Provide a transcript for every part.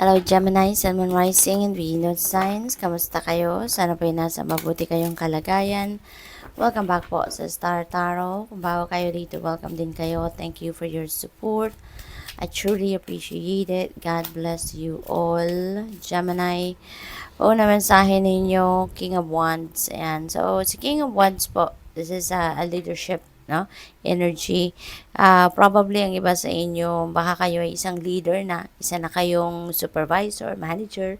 Hello Gemini, Sun, Moon, Rising, and Venus signs. Kamusta kayo? Sana po nasa mabuti kayong kalagayan. Welcome back po sa Star Tarot. Kung bago kayo dito, welcome din kayo. Thank you for your support. I truly appreciate it. God bless you all. Gemini, una mensahe ninyo, King of Wands. Ayan. So, si King of Wands po, this is a leadership, no, energy. Probably ang iba sa inyo, baka kayo ay isang leader na, isa na kayong supervisor, manager,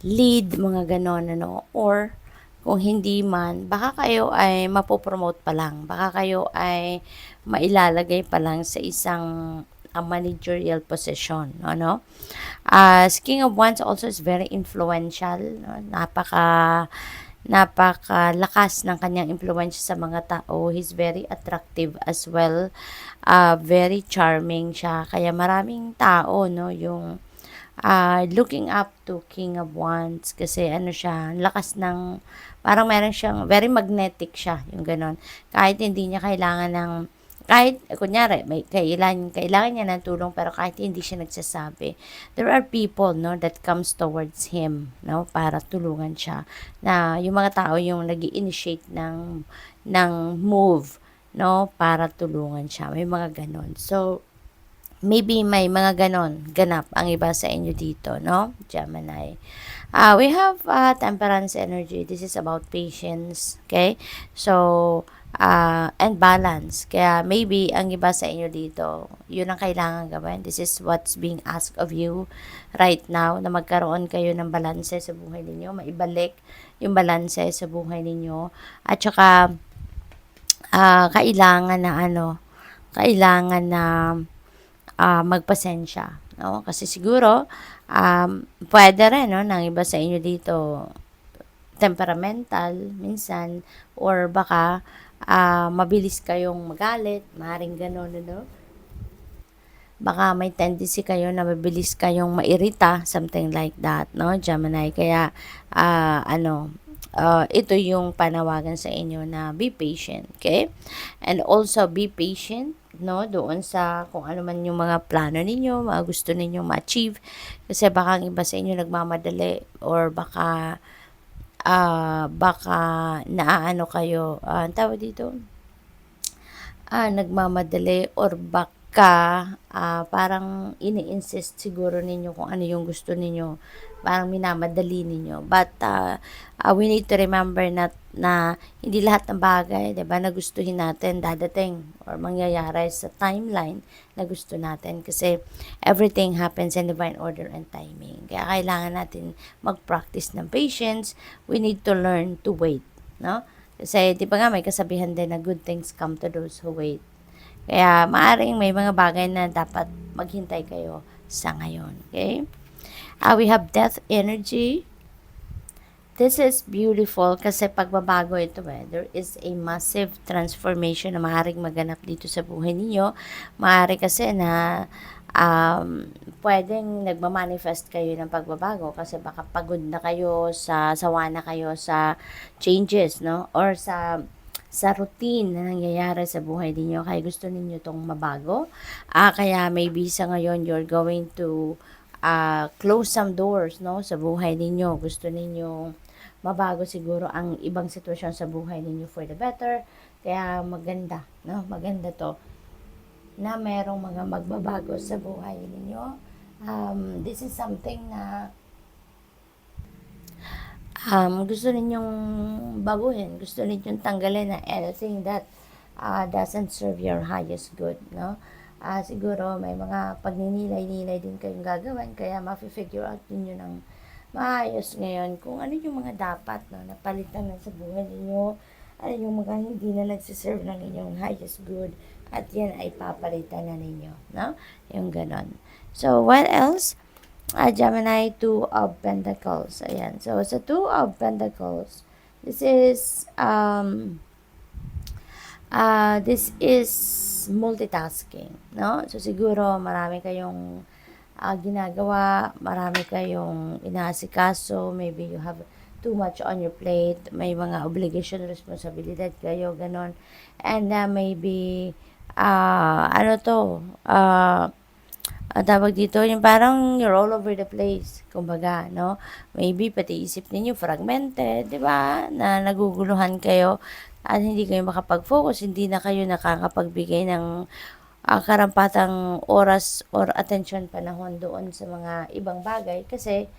lead, mga ganon, ano, or kung hindi man, baka kayo ay mapopromote pa lang, baka kayo ay mailalagay pa lang sa isang managerial position, ano. King of Wands also is very influential, no? Napakalakas ng kanyang impluwensya sa mga tao. He's very attractive as well. Very charming siya. Kaya maraming tao, no, yung looking up to King of Wands kasi ano siya, lakas ng, parang meron siyang, very magnetic siya, yung ganon. Kahit hindi niya kailangan ng, kahit kunyari may kailangan niya ng tulong pero kahit hindi siya nagsasabi, there are people, no, that comes towards him, no, para tulungan siya, na yung mga tao yung nag-initiate ng move, no, para tulungan siya, may mga ganon. So maybe may mga ganon ganap ang iba sa inyo dito, no, Gemini. We have temperance energy. This is about patience, okay? So, and balance. Kaya maybe ang iba sa inyo dito, yun ang kailangan gawin. This is what's being asked of you right now, na magkaroon kayo ng balanse sa buhay ninyo, maibalik yung balanse sa buhay ninyo. At saka, kailangan na kailangan na magpasensya, no? Kasi siguro, puwede rin, no, ng iba sa inyo dito, temperamental minsan, or baka mabilis kayong magalit, maaaring gano'n, ano? Baka may tendency kayo na mabilis kayong mairita, something like that, no, Gemini. Kaya, ito yung panawagan sa inyo na be patient, okay? And also be patient, no, doon sa kung ano man yung mga plano ninyo, mga gusto ninyong ma-achieve. Kasi baka ang iba sa inyo nagmamadali, or baka naaano kayo, ang tawag dito, nagmamadali, or baka parang ini-insist siguro ninyo kung ano yung gusto ninyo, parang minamadali ninyo. But we need to remember na hindi lahat ng bagay, 'di ba, na gustuhin natin dadating or mangyayari sa timeline na gusto natin, kasi everything happens in divine order and timing. Kaya kailangan natin mag-practice ng patience. We need to learn to wait, no? Kasi, di ba nga, may kasabihan din na good things come to those who wait. Kaya, maaring may mga bagay na dapat maghintay kayo sa ngayon. Okay? We have death energy. This is beautiful kasi pagbabago ito eh. There is a massive transformation na maaaring maganap dito sa buhay ninyo. Maaari kasi na pwedeng nagmamanifest kayo ng pagbabago kasi baka pagod na kayo, sawa na kayo sa changes, no? Or sa routine na nangyayari sa buhay ninyo, kaya gusto ninyo itong mabago. Kaya maybe sa ngayon you're going to close some doors, no, sa buhay ninyo. Gusto ninyo mabago siguro ang ibang sitwasyon sa buhay ninyo for the better. Kaya maganda, no? Maganda to na merong mga magbabago sa buhay ninyo. This is something na gusto ninyong baguhin, gusto ninyong tanggalin na anything that doesn't serve your highest good, no? Siguro may mga pagninilay-nilay din kayong gagawin, kaya ma-figure out ninyo ng maayos ngayon kung ano yung mga dapat, no, napalitan na sa buhay ninyo, ano yung mga hindi na nagsiserve ng inyong highest good, at yan ay papalitan na ninyo, no? Yung ganon. So, what else? Gemini, Two of Pentacles. Ayan. So, sa Two of Pentacles, this is multitasking, no? So, siguro marami kayong ginagawa, marami kayong inaasikaso, maybe you have too much on your plate, may mga obligation, responsibilidad kayo, ganon. And maybe, ano to, tawag dito, yung parang you're all over the place, kumbaga, no? Maybe pati isip ninyo fragmented, di ba? Na naguguluhan kayo at hindi kayo makapag-focus, hindi na kayo nakakapagbigay ng karampatang oras or attention panahon doon sa mga ibang bagay kasi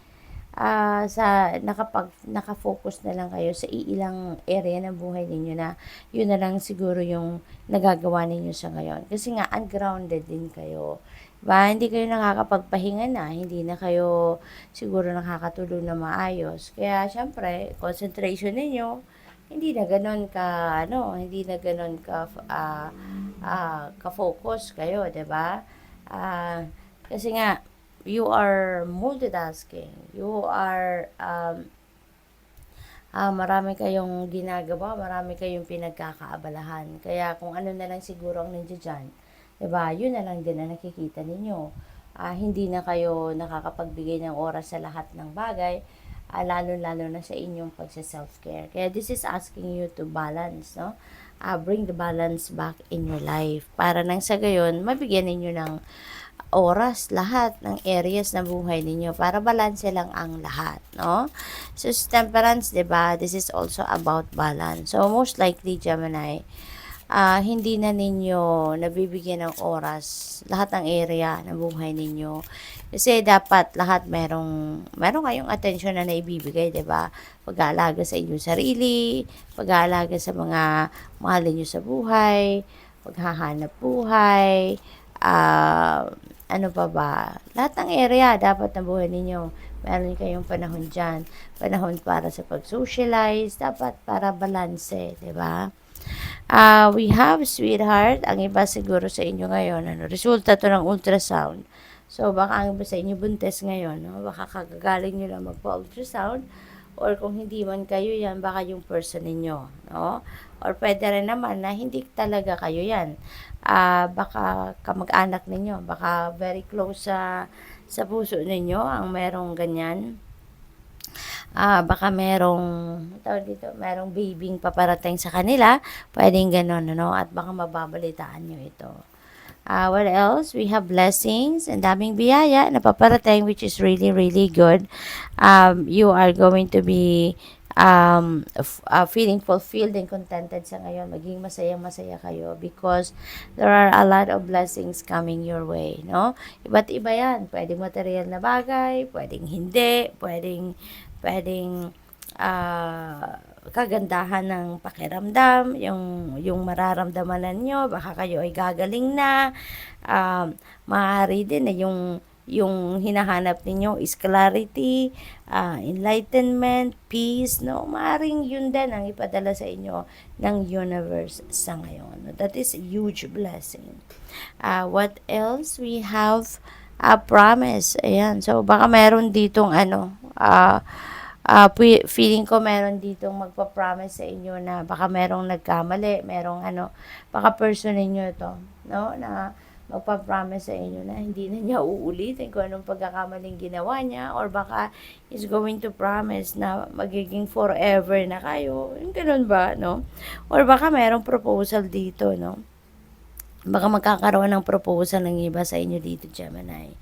nakafocus na lang kayo sa iilang area ng buhay ninyo na yun na lang siguro yung nagagawa ninyo sa ngayon. Kasi nga, ungrounded din kayo. Ba, hindi kayo nakakapagpahinga na, hindi na kayo siguro nakakatulog na maayos. Kaya, syempre, concentration ninyo, hindi na ganoon ka, hindi na ganoon ka, ka-focus kayo, 'di ba? Kasi nga, you are multitasking. You are, marami kayong ginagawa, marami kayong pinagkakaabalahan. Kaya kung ano na lang siguro ang nandiyan dyan, 'di ba? Yun na lang din ang nakikita ninyo. Hindi na kayo nakakapagbigay ng oras sa lahat ng bagay, lalo-lalo na sa inyong pagsa-self-care. Kaya this is asking you to balance, no? Bring the balance back in your life para nang sa gayon, mabigyan ninyo ng oras lahat ng areas ng buhay ninyo para balanse lang ang lahat, no? So, sa temperance, 'di ba? This is also about balance. So, most likely, Gemini, hindi na ninyo nabibigyan ng oras lahat ng area ng buhay ninyo. Kasi dapat lahat merong kayong attention na naibibigay, 'di ba? Pag-aalaga sa inyong sarili, pag-aalaga sa mga mahal niyo sa buhay, paghahanap buhay, ano pa ba? Lahat ng area dapat ng buhay ninyo. Meron kayong panahon diyan, panahon para sa pag-socialize, dapat para balanse, 'di ba? We have sweetheart. Ang iba siguro sa inyo ngayon, resulta to ng ultrasound. So, baka ang iba sa inyo buntes ngayon, no? Baka kagagaling nyo lang magpa-ultrasound. Or kung hindi man kayo yan, baka yung person ninyo, no? Or pwede rin naman na hindi talaga kayo yan. Baka kamag-anak ninyo, baka very close sa puso ninyo ang merong ganyan. Baka merong babying paparating sa kanila, pwedeng gano'n, ano, at baka mababalitaan nyo ito. What else? We have blessings and daming biyaya na paparating, which is really, really good. You are going to be feeling fulfilled and contented sa ngayon. Maging masayang-masaya kayo because there are a lot of blessings coming your way, no? Iba't iba yan. Pwedeng material na bagay, pwedeng hindi, pwedeng kagandahan ng pakiramdam, yung mararamdaman nyo, baka kayo ay gagaling na, maaari din na yung hinahanap ninyo is clarity, enlightenment, peace, no? Maaring yun din ang ipadala sa inyo ng universe sa ngayon. That is a huge blessing. What else? We have a promise. Ayan. So, baka meron ditong feeling ko meron ditong magpa-promise sa inyo na baka merong nagkamali, baka person ninyo ito, no? Na magpa-promise sa inyo na hindi na niya uulitin kung anong pagkakamaling ginawa niya, or baka is going to promise na magiging forever na kayo. Yung ganun ba, no? Or baka merong proposal dito, no? Baka magkakaroon ng proposal ng iba sa inyo dito, Gemini.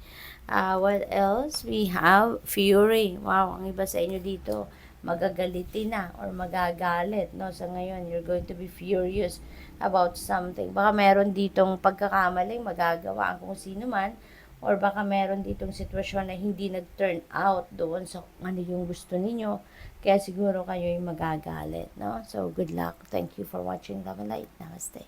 What else? We have fury. Wow, ang iba sa inyo dito, magagalitin na or magagalit, no? Sa ngayon, you're going to be furious about something. Baka meron ditong pagkakamaling magagawa ang kung sino man, or baka meron ditong sitwasyon na hindi nag-turn out doon sa ano yung gusto ninyo. Kaya siguro kayo yung magagalit, no? So, good luck. Thank you for watching Love and Light. Namaste.